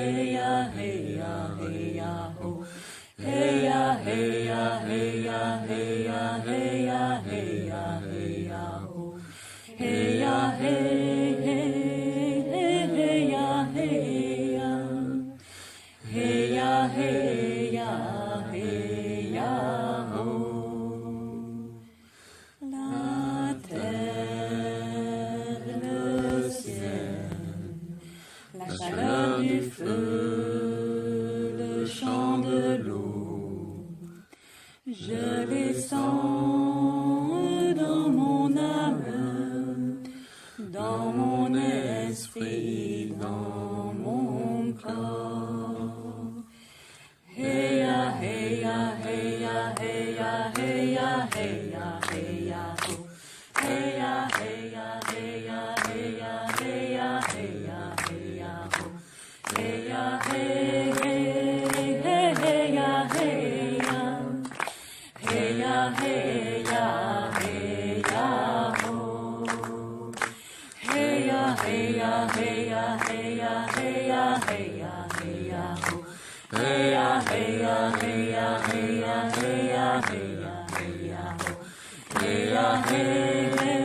hey ya, hey ya, hey ya, ho. Hey ya, hey ya, hey ya, hey ya, hey ya, hey ya, hey ya, ho. Hey ya, hey, hey, hey, hey ya, hey ya. Hey ya, hey ya, hey ya, ho. La terre, le ciel, la chaleur du feu, le chant de l'eau, je les sens dans mon âme, dans mon esprit, dans mon corps. Hey ya, hey ya, hey ya, hey ya, hey ya, hey ya, hey ya, ho. Hey ya, hey ya, hey ya, hey ya, hey ya, hey ya, hey ya, ho. Hey ya, hey, hey, hey, hey ya, hey ya. Hey ya, hey ya, hey ya, ho. Hey ya, hey ya, hey ya, hey ya, hey ya, hey ya, hey ya, ho. Hey ya, hey ya, hey ya, hey ya, hey ya, hey ya, hey ya, ho. Hey ya, hey, hey.